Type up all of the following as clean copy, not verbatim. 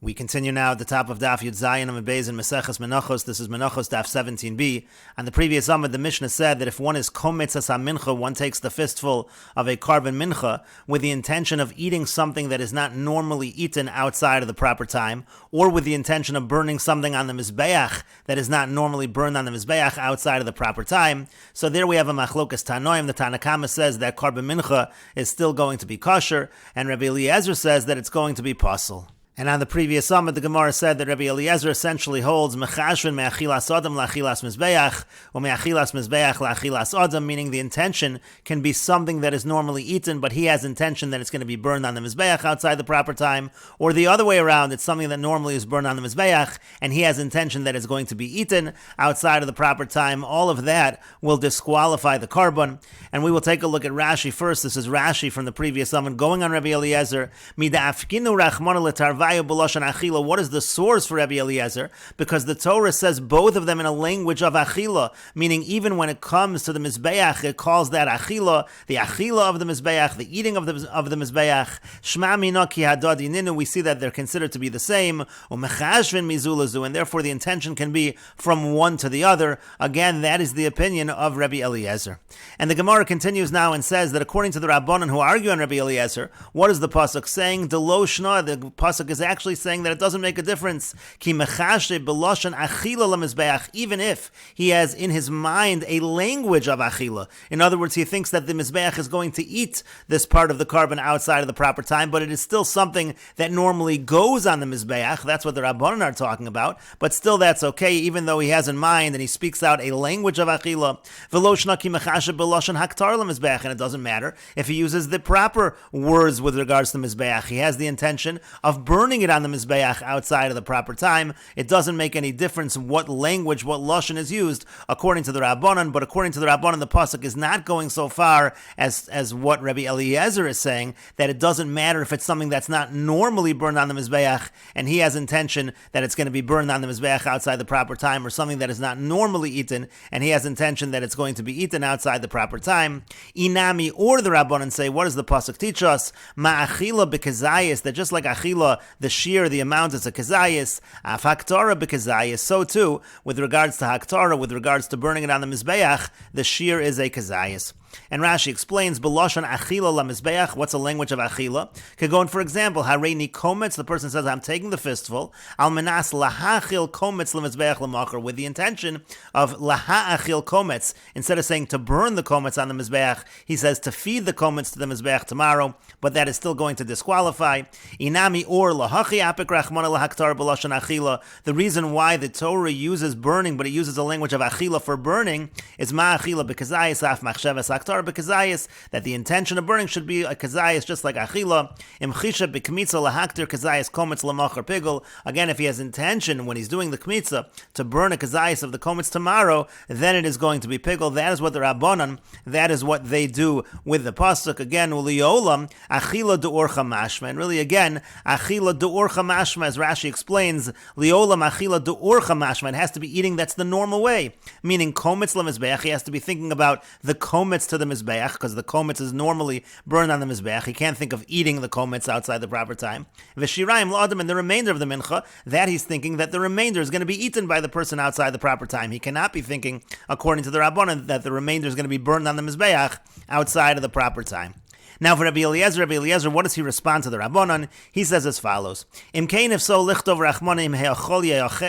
We continue now at the top of Daf Zayin and Beis in Meseches Menachos. This is Menachos Daf 17b. On the previous Amud, the Mishnah said that if one is kometz as mincha, one takes the fistful of a carbon mincha with the intention of eating something that is not normally eaten outside of the proper time, or with the intention of burning something on the mizbeach that is not normally burned on the mizbeach outside of the proper time. So there we have a machlokas tanoim. The Tanakama says that carbon mincha is still going to be kosher, and Rabbi Eliezer says that it's going to be pasul. And on the previous summit, the Gemara said that Rabbi Eliezer essentially holds mechashvin me'achilas adam la'achilas mizbeach, or me'achilas mizbeach la'achilas adam, meaning the intention can be something that is normally eaten, but he has intention that it's going to be burned on the mizbeach outside the proper time, or the other way around, it's something that normally is burned on the mizbeach, and he has intention that it's going to be eaten outside of the proper time. All of that will disqualify the carbon. And we will take a look at Rashi first. This is Rashi from the previous summit, going on Rabbi Eliezer, mida'afkinu rachmana l'tarvai. What is the source for Rabbi Eliezer? Because the Torah says both of them in a language of achila, meaning even when it comes to the mizbeach, it calls that achila, the achila of the mizbeach, the eating of the mizbeach. Shma mina ki hadad ininu. We see that they're considered to be the same. Umechashvin mizulazu, and therefore the intention can be from one to the other. Again, that is the opinion of Rabbi Eliezer. And the Gemara continues now and says that according to the Rabbanan who argue on Rabbi Eliezer, what is the pasuk saying? The lo shna, the pasuk is actually saying that it doesn't make a difference. Ki mechashe beloshan achila lemizbeach, even if he has in his mind a language of achila. In other words, he thinks that the mizbeach is going to eat this part of the carbon outside of the proper time, but it is still something that normally goes on the mizbeach. That's what the Rabbanan are talking about. But still, that's okay, even though he has in mind and he speaks out a language of achila. Veloshna ki mechashe beloshan haktar lemizbeach, and it doesn't matter if he uses the proper words with regards to mizbeach. He has the intention of burning it on the mizbeach outside of the proper time. It doesn't make any difference what language, what lashon is used according to the Rabbanan, but according to the Rabbanan, the pasuk is not going so far as what Rabbi Eliezer is saying, that it doesn't matter if it's something that's not normally burned on the mizbeach, and he has intention that it's going to be burned on the mizbeach outside the proper time, or something that is not normally eaten, and he has intention that it's going to be eaten outside the proper time. Inami, or the Rabbanan say, what does the pasuk teach us? Ma'achila b'kezayis, that just like achila, the shear, the amount is a kezayis, af haktara b'kezayis, so too, with regards to haktara, with regards to burning it on the mizbeach, the shear is a kezayis. And Rashi explains, B'loshan achila lamizbeach, what's a language of achila? Kagon, for example, hareini kometz, the person says, I'm taking the fistful, al menas lahachil kometz lamizbeach lamacher, with the intention of lahachil kometz, instead of saying to burn the kometz on the mizbeach, he says to feed the kometz to the mizbeach tomorrow, but that is still going to disqualify. Inami or lahachi apik rachmana lahaktar b'loshan achila, the reason why the Torah uses burning, but it uses a language of achila for burning, is ma'achila b'kezayis af machshavas that the intention of burning should be a kazayas, just like achila. Imchisha b'kmitza lahaktir kazayas kometz lamacher pigul. Again, if he has intention when he's doing the kmitza to burn a kazayas of the kometz tomorrow, then it is going to be pigul. That is what the Rabbanan, that is what they do with the pasuk. Again, uliolam achila deorcha mashma, and really again achila deorcha mashma, as Rashi explains, liolam achila deorcha mashma. It has to be eating that's the normal way, meaning kometz lemizbeach. He has to be thinking about the kometz to the mizbeach, because the kometz is normally burned on the mizbeach. He can't think of eating the kometz outside the proper time. V'shirayim l'adam, and the remainder of the mincha, that he's thinking that the remainder is going to be eaten by the person outside the proper time. He cannot be thinking, according to the Rabbanan, that the remainder is going to be burned on the mizbeach outside of the proper time. Now for Rabbi Eliezer, what does he respond to the Rabbanan? He says as follows: Im kain if so lichtov rachmanim heyachol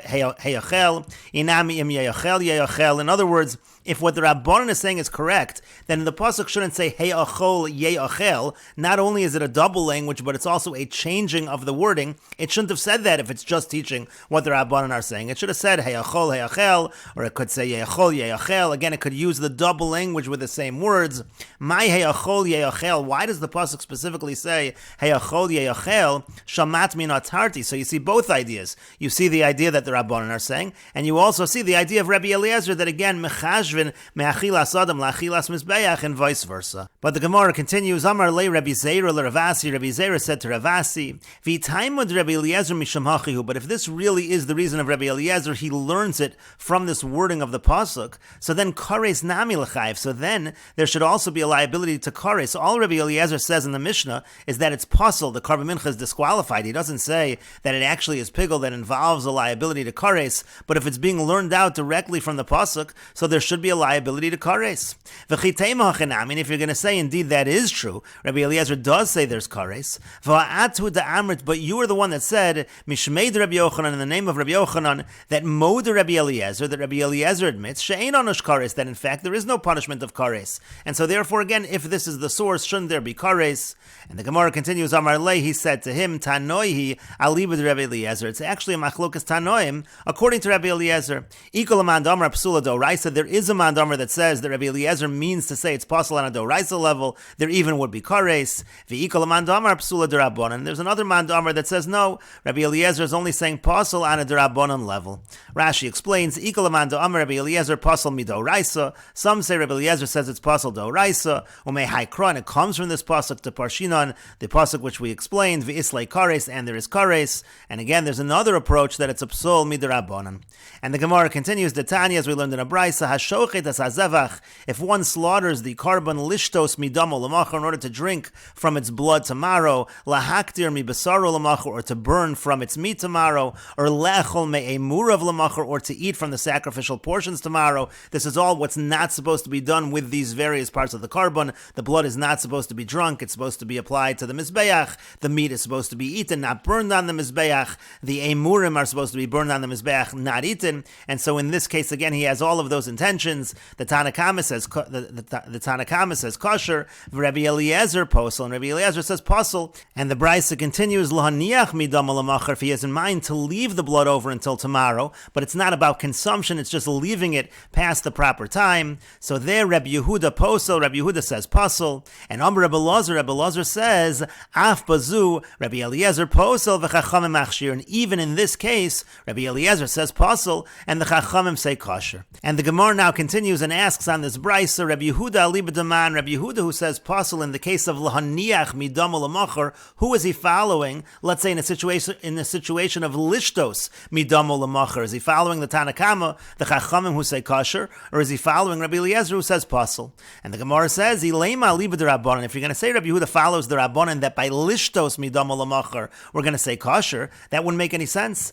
heyachel inami im heyachel. In other words, if what the Rabbanan is saying is correct, then the pasuk shouldn't say heyachol yeyachel. Not only is it a double language, but it's also a changing of the wording. It shouldn't have said that if it's just teaching what the Rabbanan are saying. It should have said heyachol heyachel, or it could say yeyachol yeyachel. Again, it could use the double language with the same words. My heyachol yeyachel. Why does the pasuk specifically say heyachol yeyachel shamat min atarti? So you see both ideas. You see the idea that the Rabbanan are saying, and you also see the idea of Rabbi Eliezer that again mechashvin me'achilas adam la'achilas mizbeach, and vice versa. But the Gemara continues, Amar le Rabbi Zera le Ravasi. Rabbi Zera said to Ravasi, v'taimud Rabbi Eliezer misham hachihu. But if this really is the reason of Rabbi Eliezer, he learns it from this wording of the pasuk. So then kares nami l'chayv. So then there should also be a liability to kares. All Rabbi Eliezer Eliezer says in the Mishnah is that it's pasul, the Karban Mincha is disqualified. He doesn't say that it actually is pigul that involves a liability to kares, but if it's being learned out directly from the pasuk, so there should be a liability to kares. I mean, if you're going to say indeed that is true, Rabbi Eliezer does say there's kares, but you are the one that said, Mishmeid Rabbi Yochanan, in the name of Rabbi Yochanan, that Mod Rabbi Eliezer, that Rabbi Eliezer admits, She'ein onush kares, that in fact there is no punishment of kares. And so therefore, again, if this is the source, shouldn't there be kares? And the Gemara continues, Amar Lei, he said to him, Tanoihi, alibud Rabbi Eliezer. It's actually a machlokas Tanoim, according to Rabbi Eliezer. Ikol amandamar psula doraisa. There is a mandamar that says that Rabbi Eliezer means to say it's possible on a doraisa level. There even would be kares. V'ikol amandamar psula derabonan. There's another mandamar that says no, Rabbi Eliezer is only saying possible on a derabonan level. Rashi explains, Ikol amandamar Rabbi Eliezer possible midoraisa. Some say Rabbi Eliezer says it's possible doraisa. Umei haikra, and it comes from this pasuk to Parshinan, the pasuk which we explained, v'islei kares, and there is kares. And again, there's another approach that it's a psul midirabonan. And the Gemara continues, the Tanya, as we learned in a brisa, hashochet as hazevach, if one slaughters the carbon lishtos midamo l'machar in order to drink from its blood tomorrow, lahaktir mi besaro l'machar, or to burn from its meat tomorrow, or lechol me'emurav l'machar, or to eat from the sacrificial portions tomorrow. This is all what's not supposed to be done with these various parts of the carbon. The blood is not supposed to be drunk. It's supposed to be applied to the mizbeach. The meat is supposed to be eaten, not burned on the mizbeach. The emurim are supposed to be burned on the mizbeach, not eaten. And so in this case, again, he has all of those intentions. The Tanakama says the Tanakama says kosher. Rabbi Eliezer posel, and Rabbi Eliezer says posel. And the brisa continues, lahaniach midam l'machar, if he has in mind to leave the blood over until tomorrow, but it's not about consumption, it's just leaving it past the proper time. So there, Rabbi Yehuda posel, Rabbi Yehuda says posel, and Rabbi Elazar says af bazu, Rabbi Eliezer posel v'chachamim machshir, and even in this case, Rabbi Eliezer says posel, and the chachamim say kosher. And the Gemara now continues and asks on this brisa, Rabbi Yehuda alibadaman, Rabbi Yehuda who says posel in the case of lahaniach midam l'machar, who is he following? Let's say in a situation of lishtos midam l'machar, is he following the Tanakama, the chachamim who say kosher, or is he following Rabbi Eliezer who says posel? And the Gemara says, ilema libad rabbanan. If you're going to say Rabbi Yehuda follows the rabbanan that by lishtos midam l'machar we're going to say kosher, that wouldn't make any sense.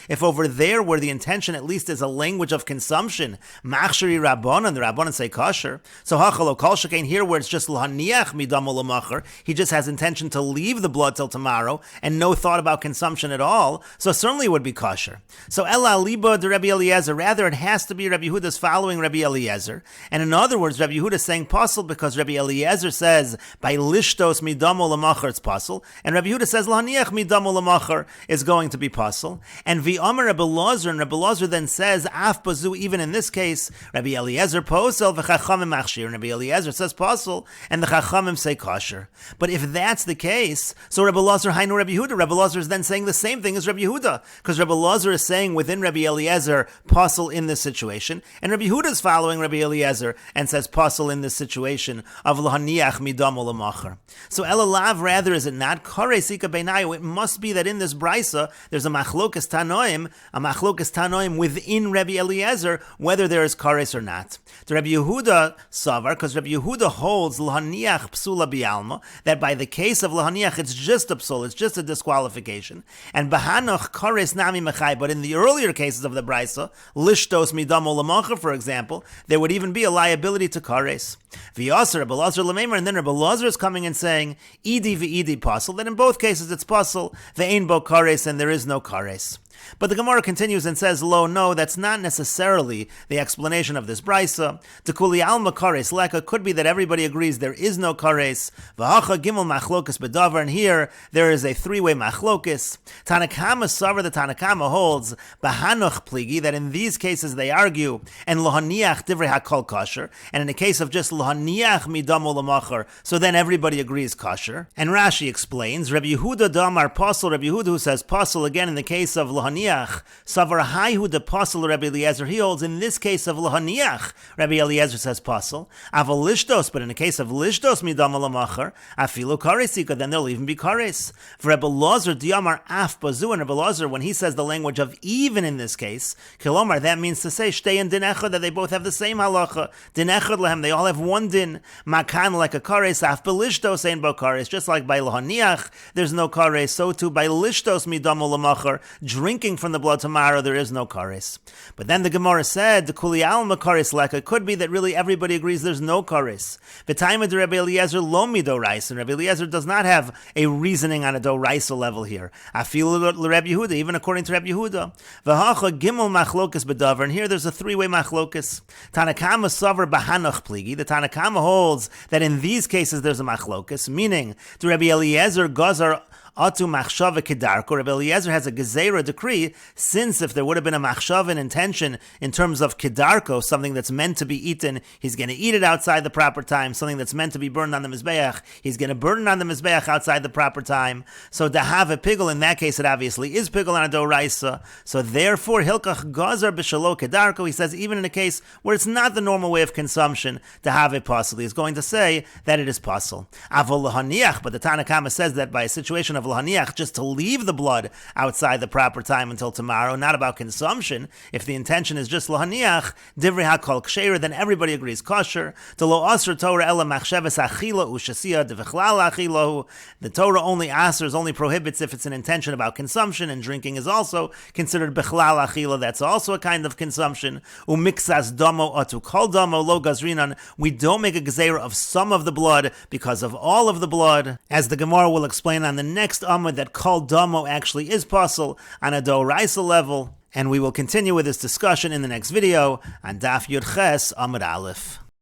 If over there where the intention at least is a language of consumption, machshiri rabbanan, the rabbanan say kosher. So hachalo kol shekain here where it's just lahaniach midam l'machar, he just has intention to leave the blood till tomorrow and no thought about consumption at all, so certainly it would be kosher. So ela liba de Rabbi Eliezer, rather it has to be Rabbi Yehuda's following Rabbi Eliezer. And in other words, Rabbi Yehuda is saying posel because Rabbi Eliezer says by lishtos midam l'machar it's posel, and Rabbi Yehuda says lahaniach midam l'machar is going to be posel. And v'amar Rabbi Elazar, and Rabbi Elazar then says af bazu, even in this case, Rabbi Eliezer posel v'chachamim machshir, and Rabbi Eliezer says posel, and the chachamim say kosher. But if that's the case, so Rabbi Elazar hainu Rabbi Yehuda, Rabbi Elazar is then saying the same thing as Rabbi Yehuda, because Rabbi Elazar is saying within Rabbi Eliezer posel in this situation, and Rabbi Yehuda is following Rabbi Eliezer and says posel in this situation of lahaniach midam l'machar. So elalav, rather is it not kares ika beinayu? It must be that in this brisa there's a machlokas tanoim within Rabbi Eliezer whether there is kares or not. To Rabbi Yehuda savar, because Rabbi Yehuda holds lahaniach psula bialma, that by the case of lahaniach it's just a psul, it's just a disqualification, and bahanoch kares nami mechai. But in the earlier cases of the brisa, lishtos midam l'machar, for example, there would even be a liability to kares. V'yasser Rabbi Elazar l'meimer, and then Rabbi Elazar is coming and saying idi v'idi pasel, that in both cases it's pasel, ve'ein bo kares, and there is no kares. But the Gemara continues and says, lo, no, that's not necessarily the explanation of this brisa. Tekuli alma kares leka, could be that everybody agrees there is no kares. V'hacha gimel machlokas bedavar, and here there is a three-way machlokas. Tanakama savar, the Tanakama holds, bahanoch pligi, that in these cases they argue, and lohaniach divrei hakol kosher, and in the case of just lohaniach midam l'machar, so then everybody agrees kosher. And Rashi explains, Rabbi Yehuda damar pasel, Rabbi Yehuda who says pasel, again in the case of lohaniach lahaniach, savar haihu de pasul Rabbi Eliezer. He holds in this case of lahaniach, Rabbi Eliezer says pasul. Aval lishtos, but in the case of lishtos midam alamachar, afilu karesika, then there'll even be kares. For Rabbi Eliezer diamar af bazu, and Rabbi Eliezer, when he says the language of even in this case, kilomar, that means to say shtei and din echad, that they both have the same halacha. Din echad lahem, they all have one din. Makan like a kares, af belishtos ein bo kares, just like by lahaniach there's no kares, so too by lishtos midam alamachar, drinking from the blood tomorrow, there is no kares. But then the Gemara said, the kuli alma kares leka, it could be that really everybody agrees there's no kares. V'taima de Rabbi Eliezer lo midorais, and Rabbi Eliezer does not have a reasoning on a doraisa level here. Afilu l'Rabbi Yehuda, even according to Rabbi Yehuda. V'hacha gimel machlokas bedavar, and here there's a three-way machlokas. Tanakama savar bahanach pligi, the Tanakama holds that in these cases there's a machlokas, meaning the Rabbi Eliezer gazar Atu machshava kedarko. Rabbi Eliezer has a gezerah decree, since if there would have been a machshava and intention in terms of kedarko, something that's meant to be eaten, he's going to eat it outside the proper time. Something that's meant to be burned on the mizbeach, he's going to burn it on the mizbeach outside the proper time. So to have a pigel, in that case it obviously is pigel on a doraisa. So therefore hilkach gazar b'shalo kedarko, he says even in a case where it's not the normal way of consumption to have it pasul, he's going to say that it is pasul. Avol lahaniach, but the Tanakama says that by a situation of lahaniach, just to leave the blood outside the proper time until tomorrow, not about consumption. If the intention is just lahaniach, divrei hakol ksheira, then everybody agrees kosher. To lo asr Torah ela machshavas achila u'shasiya devichlal achilahu. The Torah only asers, only prohibits if it's an intention about consumption, and drinking is also considered bichlal achila. That's also a kind of consumption. Umixas damo atu kol damo lo gazrinan. We don't make a gezerah of some of the blood because of all of the blood, as the Gemara will explain on the next Amud, that kol damo actually is pasul on a doraisa level, and we will continue with this discussion in the next video on Daf Yud Ches Amud Aleph.